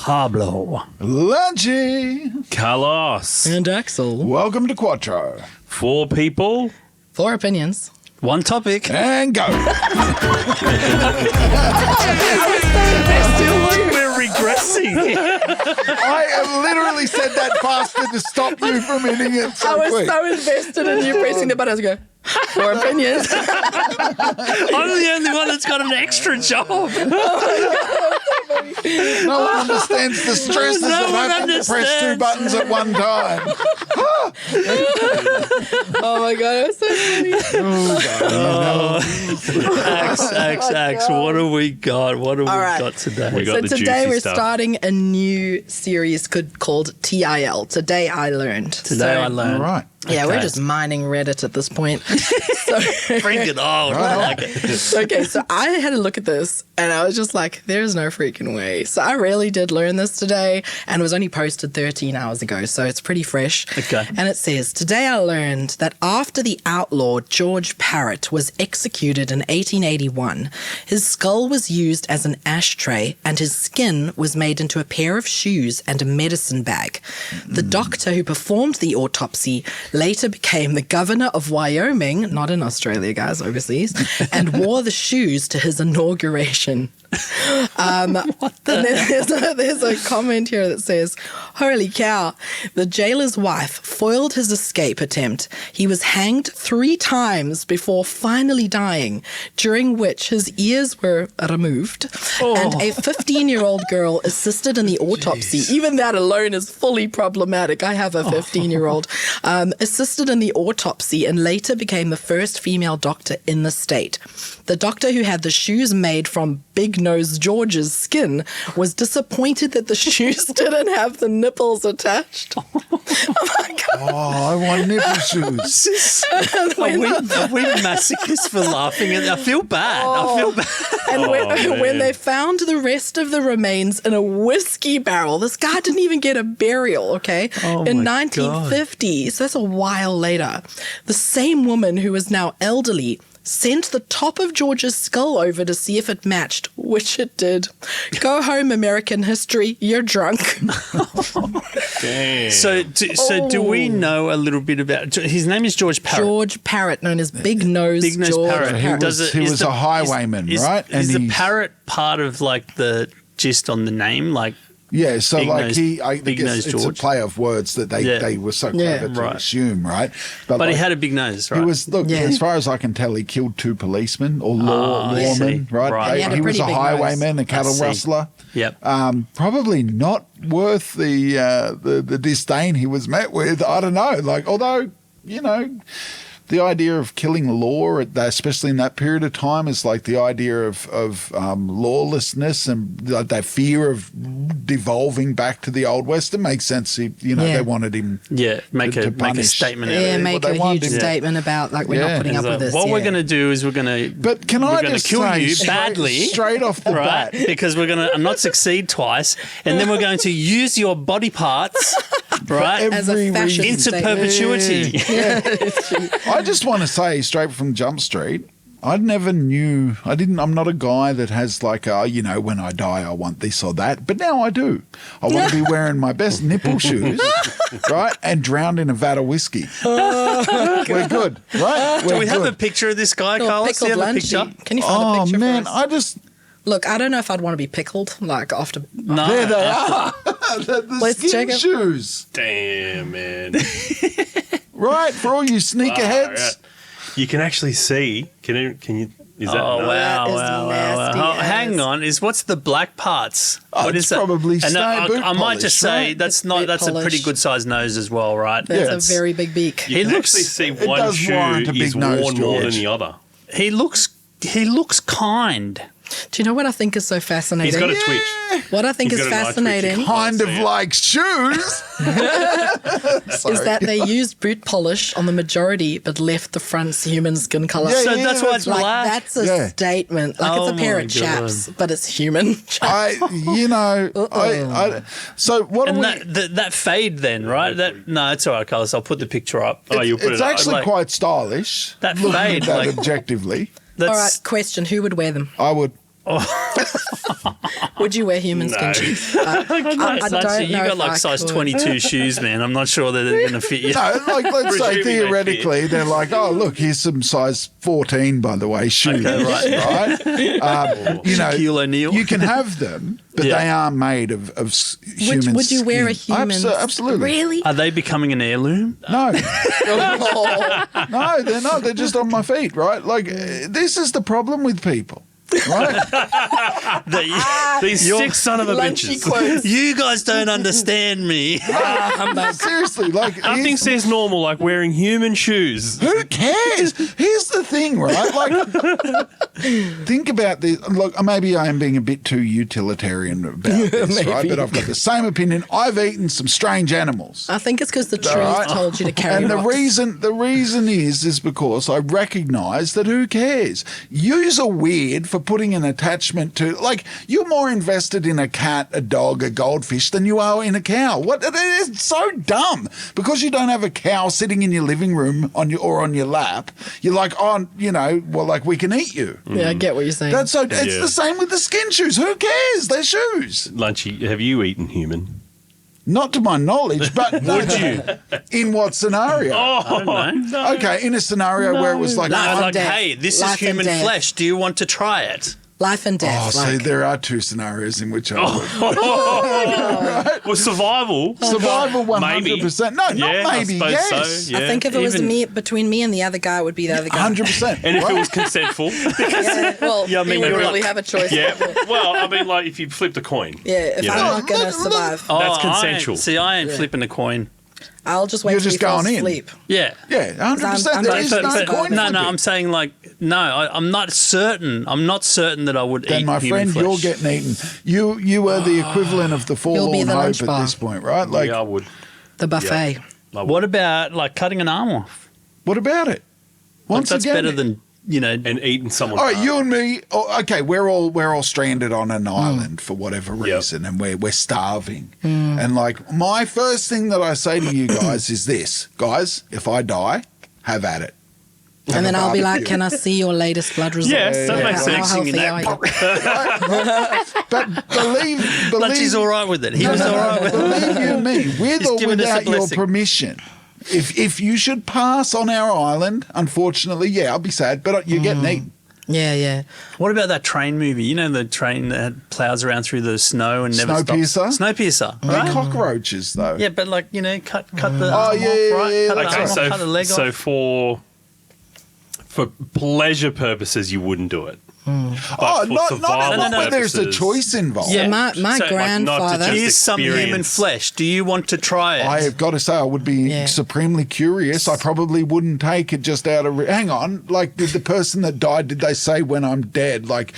Pablo, Lunchie, Carlos, and Axel. Welcome to Quatro. 4 people, 4 opinions. 1 topic. And go. I feel like we're regressing. I have literally said that faster to stop you from hitting it so I was quick. so invested in you pressing the button. I was going, 4 opinions. I'm the only one that's got an extra job. No one understands the stresses of having to press 2 buttons at one time. Oh my God, it was so funny. Axe, what have we got? What have we right. got today? We got So the today juicy we're stuff. starting a new series called T.I.L. Today I Learned. Today I learned. All right. Yeah, Okay. we're just mining Reddit at this point. Bring it on. I like it. Okay, so I had a look at this and I was just like, there's no freaking way. So I really did learn this today and it was only posted 13 hours ago, so it's pretty fresh. Okay. And it says, today I learned that after the outlaw George Parrot was executed in 1881, his skull was used as an ashtray and his skin was made into a pair of shoes and a medicine bag. The doctor who performed the autopsy later became the governor of Wyoming, not in Australia, guys, overseas, and wore the shoes to his inauguration. And then there's a comment here that says, holy cow, the jailer's wife foiled his escape attempt. He was hanged 3 times before finally dying, during which his ears were removed, and a 15-year-old girl assisted in the autopsy. Even that alone is fully problematic. I have a 15-year-old. Assisted in the autopsy and later became the first female doctor in the state. The doctor who had the shoes made from Big Nose George's skin was disappointed that the shoes didn't have the nipples attached. Oh my God. Oh, I want nipple shoes. Are we masochists for laughing? I feel bad. I feel bad. And when they found the rest of the remains in a whiskey barrel, this guy didn't even get a burial, okay? In 1950, so that's a while later, the same woman who is now elderly sent the top of George's skull over to see if it matched, which it did. Go home, American history. You're drunk. Damn. So do we know a little bit about... His name is George Parrot. George Parrot, known as Big Nose George Parrot. He was a highwayman, right? Is the parrot part of like the gist on the name? Like, Yeah, so Big like Nose- I Big guess Nose it's George. a play of words that they were so clever to right. assume, right? but like, he had a big nose, right? He was, look, Yeah. as far as I can tell, he killed 2 policemen or I lawmen, see. right? Right. He had a He was pretty a big highwayman, a cattle see. rustler. Yep. Probably not worth the disdain he was met with. I don't know. Like, although, you know, the idea of killing law, especially in that period of time, is like the idea of lawlessness and that fear of devolving back to the Old West. It makes sense. They wanted him. Make to a punish. statement. Yeah, out make they a wanted huge him. statement about, like, we're not putting up with this. What we're yeah. going to do is we're going to But can I just kill say you straight- badly, straight off the right? bat? Because we're going to not succeed twice, and then we're going to use your body parts, right, As a fashion into statement. perpetuity. I just want to say straight from Jump Street, I'm not a guy that has like, when I die, I want this or that. But now I do. I want to be wearing my best nipple shoes, right? And drowned in a vat of whiskey. We're good, right? Do we have a picture of this guy, Carlos? Do you Pickled have a picture? Lunchie. Can you find a picture man, for us? I just... Look, I don't know if I'd want to be pickled, like, after... No. There they are. the Let's skin check it. shoes. Damn, man. Right, for all you sneakerheads. Right. You can actually see. Can you? Is that? Oh, no? wow, is wow, nasty wow. as- Hang on. What's the black parts? Oh, What it's is that? probably And stone boot I might just polish, say right? that's Boot a pretty polish. good sized nose as well, right? That's a very big beak. You He can looks- actually see it one does shoe warrant a is big nose, worn more than George. the other. He looks kind. Do you know what I think is so fascinating? He's got a twitch. What I think He's is got a nice fascinating twitch. Kind of see it. like shoes. is that they used boot polish on the majority but left the front's human skin color. Yeah, So yeah, that's why it's Like, black. that's a Yeah. statement. Like, Oh it's a pair my of chaps, but it's human. So what do And we... that fade then, right? No, it's all right, Carlos. I'll put the picture up. Oh, you'll put It's it up. actually like- quite stylish. That looking fade, at that like- objectively. That's, All right, question. Who would wear them? I would. Would you wear human skin No. shoes? I don't Lunchie, you know got if like I size could. 22 shoes, man. I'm not sure that they're going to fit you. No, like let's say Presuming they theoretically, they're like, oh look, here's some size 14, by the way, shoes, right? Shaquille O'Neal. You can have them, but Yeah. they are made of human. Would you wear a skin. human? Absolutely. Really? Are they becoming an heirloom? No, Oh. no, they're not. They're just on my feet, right? Like this is the problem with people, right? These sick son of a Lunchy bitches. quotes. You guys don't understand me. Seriously, like Nothing says normal like wearing human shoes. who cares? Here's the thing, right? Like, think about this. Look, maybe I am being a bit too utilitarian about this, right? But I've got the same opinion. I've eaten some strange animals. I think it's because the trees Right. told you to carry And the rocks. reason is because I recognise that who cares? Yous are weird for putting an attachment to, like, you're more invested in a cat, a dog, a goldfish than you are in a cow. What? It's so dumb. Because you don't have a cow sitting in your living room on your lap, you're like, oh, well, like we can eat you. Yeah, I get what you're saying. It's Yeah. the same with the skin shoes. Who cares? They're shoes. Lunchy, have you eaten human? Not to my knowledge, but would you? In what scenario? I don't know. Okay, in a scenario where it was like, Life I'm and like, death. hey, this Life is and human death. flesh. Do you want to try it? Life and oh, death. see, like, there are two scenarios in which I would. Well, survival. Survival 100%. Maybe. No, Yeah, not I maybe, suppose yes. so. Yeah. I think if it was even- between me and the other guy, it would be the other guy. 100%. And if right? it was consentful. Yeah, well, Yeah, I mean, you wouldn't you're really like- have a choice. Yeah. Well, I mean, like if you flipped a coin. Yeah, if You I'm know? not going to Look, survive, That's I consensual. ain't- I ain't flipping a coin. I'll just wait You're till just he falls going in. asleep. Yeah. Yeah, 100%. I'm There not is certain, no but- coin No, flipping. I'm saying like, no, I'm not certain. I'm not certain that I would Then, eat my human friend, flesh. you're getting eaten. You are the equivalent of the You'll forlorn be the hope lunch at bar. this point, right? Like, Yeah, I would. The buffet. What about like cutting an arm off? what about it? Like, Once that's again, better than, And eating someone. all right, you and me. Oh, okay, we're all stranded on an island for whatever Yep. reason, and we're starving. And like, my first thing that I say to you guys is this, guys: if I die, have at it. Have And then a I'll be like, barbecue. can I see your latest blood results? Yes, that makes How sense. healthy Singing are that. you? But believe Lunchie's all right with it. He was all right with it. Believe you me, with He's or given us a without your blessing. permission. If you should pass on our island, unfortunately, yeah, I'll be sad, but you're getting eaten. Yeah, yeah. What about that train movie? You know the train that plows around through the snow and never Snowpiercer? stops? Snowpiercer. They're Right? cockroaches, though. Yeah, but like, cut the arm yeah, off, yeah, right? yeah, Cut the that's arm Okay, off, cut the leg so off. for pleasure purposes, you wouldn't do it. But Oh, for not survival where there's a purposes- choice involved. Yeah. My So, like, not to grandfather. just- Here's some human experience. flesh. Do you want to try it? I have got to say, I would be Yeah. supremely curious. I probably wouldn't take it just out of. Hang on, like, did the person that died? Did they say when I'm dead? Like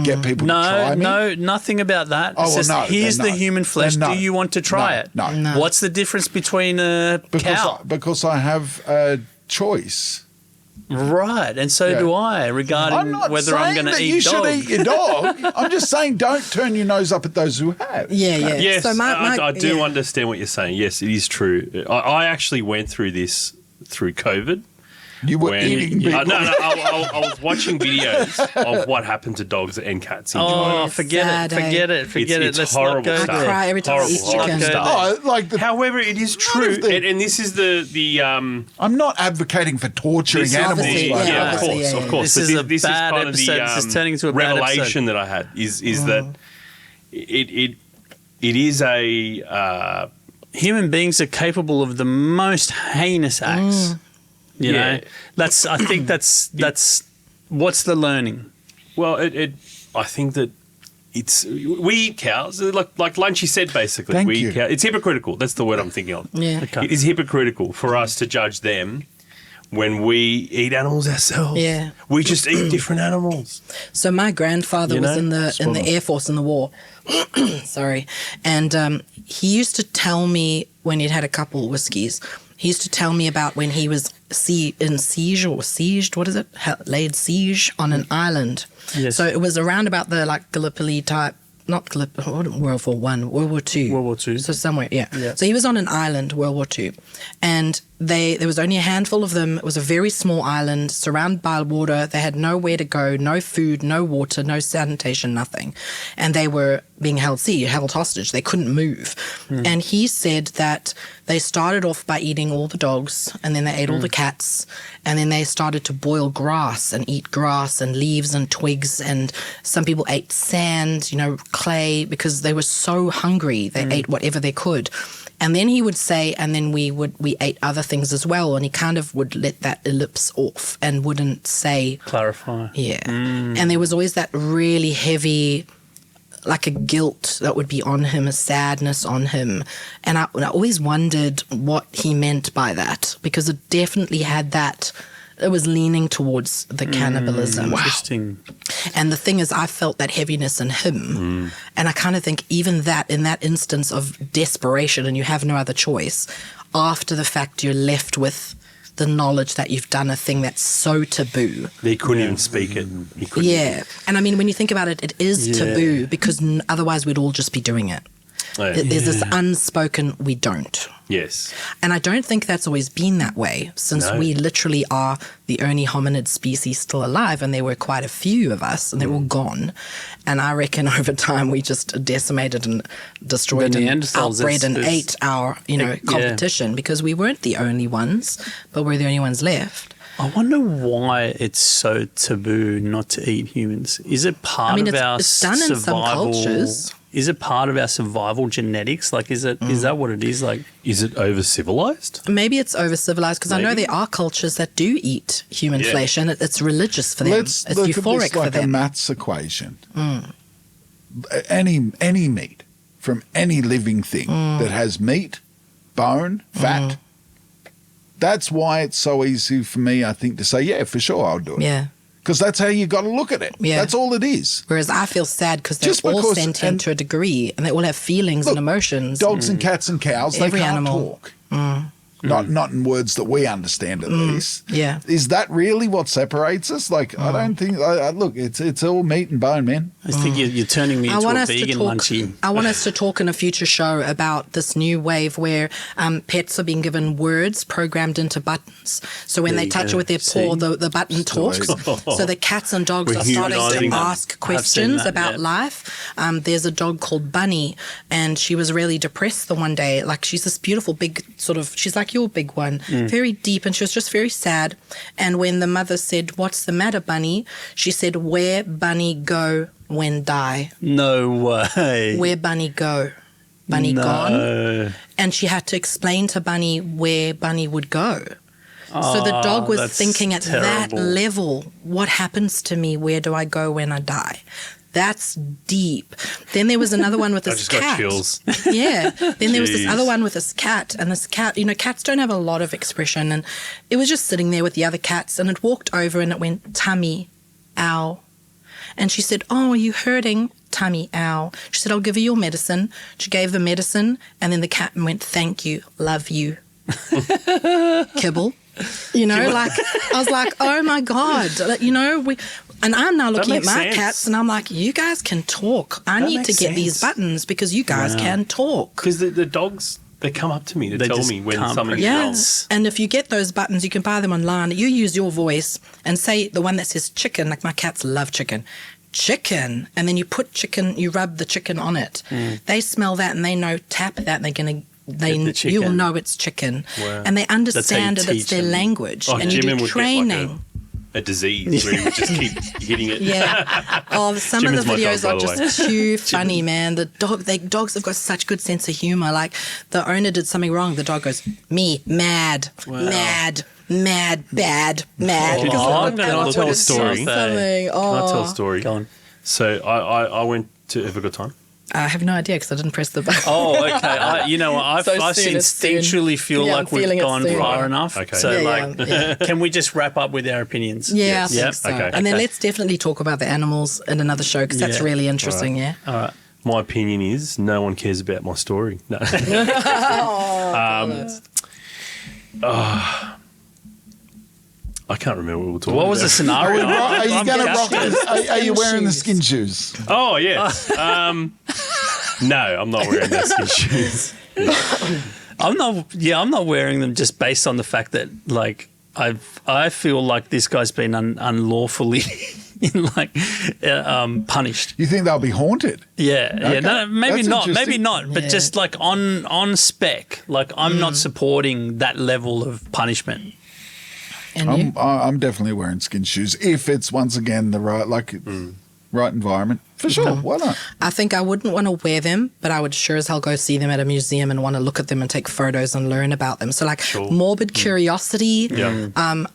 get people to try me? No, nothing about that. Oh, It's well, just, no, here's then the no. human flesh. Then no. Do you want to try No, it? no. No. What's the difference between a cow? Because I have a choice. Right, and so Yeah. do I regarding I'm not whether saying I'm going to that eat you dog. should eat your dog. I'm just saying don't turn your nose up at those who have. Yeah, yeah. Yes, So I do yeah. understand what you're saying. Yes, it is true. I actually went through this through COVID. You were eating people. I was watching videos of what happened to dogs and cats in China. Oh, Yes, forget sad, it, forget it, forget It's it. Let's horrible not go stuff. there. I cry every time I eat Horrible, chicken. horrible. Oh, like the. However, it is true, if they- and this is the I'm not advocating for torturing This is animals. Obviously, like yeah, that. of obviously, course, yeah, of yeah. course. This But is a this bad kind of the, episode. This is turning into a bad revelation that I had is that it is a Human beings are capable of the most heinous acts. You Yeah. know, I think that's what's the learning. well, I think that we eat cows like Lunchie said. Basically, Thank we you. eat cows. It's hypocritical. That's the word I'm thinking of. Yeah. Okay. It is hypocritical for us to judge them when we eat animals ourselves. Yeah. We just eat different animals. So my grandfather You was know, in the Air Force in the war. Sorry. And he used to tell me when he'd had a couple whiskeys, he used to tell me about when he was in siege or sieged, what is it? Laid siege on an island. Yes. So it was around about the like Gallipoli type not World War One, World War Two. World War Two. So somewhere, yeah. Yeah. So he was on an island, World War Two, and there was only a handful of them. It was a very small island surrounded by water. They had nowhere to go, no food, no water, no sanitation, nothing, and they were being held hostage. They couldn't move. And he said that they started off by eating all the dogs, and then they ate all the cats, and then they started to boil grass and eat grass and leaves and twigs, and some people ate sand, clay, because they were so hungry. They ate whatever they could. And then he would say, and then we ate other things as well, and he kind of would let that ellipse off and wouldn't say... Clarify. Yeah. And there was always that really heavy, like a guilt that would be on him, a sadness on him. And I always wondered what he meant by that, because it definitely had that... It was leaning towards the cannibalism. Interesting. And the thing is, I felt that heaviness in him. And I kind of think even that, in that instance of desperation and you have no other choice, after the fact you're left with the knowledge that you've done a thing that's so taboo. He couldn't even speak it. He couldn't. Yeah. And I mean, when you think about it, it is taboo because otherwise we'd all just be doing it. Oh, yeah. There's this unspoken, we don't. Yes. And I don't think that's always been that way, since we literally are the only hominid species still alive, and there were quite a few of us, and they're all gone. And I reckon over time we just decimated and destroyed and outbred and ate our, competition, because we weren't the only ones, but we're the only ones left. I wonder why it's so taboo not to eat humans. Is it part of our it's done survival? in some cultures. Is it part of our survival genetics? Like, is that what it is? Like, is it over civilized? Maybe it's over civilized, because I know there are cultures that do eat human flesh, and it's religious for them. Let's it's look euphoric at this like for them. a maths equation. Any meat from any living thing that has meat, bone, fat. That's why it's so easy for me, I think, to say, yeah, for sure, I'll do it. Yeah. Because that's how you got to look at it. Yeah. That's all it is. Whereas I feel sad because they're all sentient to a degree, and they all have feelings and emotions. Dogs and cats and cows, they Every can't animal. talk. Not in words that we understand, at least. Yeah. Is that really what separates us? Like, I don't think. Look, it's all meat and bone, man. I think you're turning me into a vegan, Lunchie. I want us to talk in a future show about this new wave where pets are being given words programmed into buttons. So when they touch it with their paw, the button talks. So the cats and dogs are starting to ask questions about life. There's a dog called Bunny, and she was really depressed the one day. Like, she's this beautiful big she's like your big one, very deep, and she was just very sad. And when the mother said, "What's the matter, Bunny?" she said, "Where Bunny go when die." No way. Where Bunny go? Bunny gone? And she had to explain to Bunny where Bunny would go. So the dog was thinking at that level, what happens to me? Where do I go when I die? That's deep. Then there was another one with this cat. I just got chills. Yeah. Then there was this other one with this cat, and this cat, cats don't have a lot of expression, and it was just sitting there with the other cats, and it walked over and it went, "Tummy, ow." And she said, "Oh, are you hurting?" "Tummy, ow." She said, "I'll give you your medicine." She gave the medicine, and then the cat went, "Thank you, love you." Kibble. I was like, oh my God, and I'm now looking at my cats and I'm like, you guys can talk. I need to get these buttons because you guys can talk. Because the dogs, they come up to me to tell me when something's wrong. And if you get those buttons, you can buy them online. You use your voice and say the one that says chicken, like my cats love chicken. Chicken. And then you put chicken, you rub the chicken on it. They smell that and they know, tap that, and they're going to you'll know it's chicken. Wow. And they understand it, it's their language. And you do training. A disease where you would just keep hitting it. Yeah. Oh, some of the videos are just too funny, man. The dogs have got such good sense of humor. Like, the owner did something wrong. The dog goes, "Me, mad, mad, bad, mad." I'm going to tell a story. Can I tell a story? Go on. So I went to, have I got time? I have no idea because I didn't press the button. Oh, okay. I instinctually feel like we've gone far enough. Okay. So, can we just wrap up with our opinions? Yeah, I think so. Okay. And then let's definitely talk about the animals in another show because that's really interesting, All right. My opinion is no one cares about my story. No. I can't remember what we were talking What was the about. scenario? Are you I'm going to rock? guessing. Are you wearing the shoes. skin shoes? Oh, yes. No, I'm not wearing those skin shoes. I'm not wearing them just based on the fact that like I feel like this guy's been unlawfully punished. You think they'll be haunted? Yeah, Okay. no, maybe That's not, maybe interesting. not, but Yeah. just like on spec, like I'm not supporting that level of punishment. And you? I'm definitely wearing skin shoes if it's once again the right right environment. For sure, why not? I think I wouldn't want to wear them, but I would sure as hell go see them at a museum and want to look at them and take photos and learn about them. So like morbid curiosity. Yeah.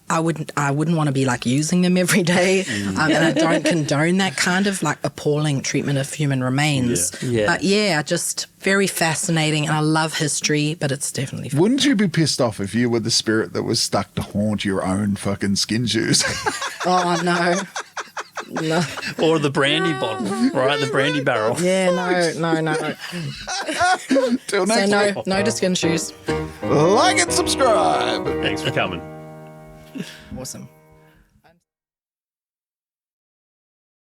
I wouldn't want to be like using them every day, and I don't condone that kind of like appalling treatment of human remains. Yeah. But yeah, just very fascinating, and I love history, but it's definitely Wouldn't you be pissed off if you were the spirit that was stuck to haunt your own fucking skin shoes? oh no. No. Or the brandy bottle, right? The brandy barrel. Yeah, no. Till So next week. no to skin shoes. Like and subscribe. Thanks for coming. Awesome.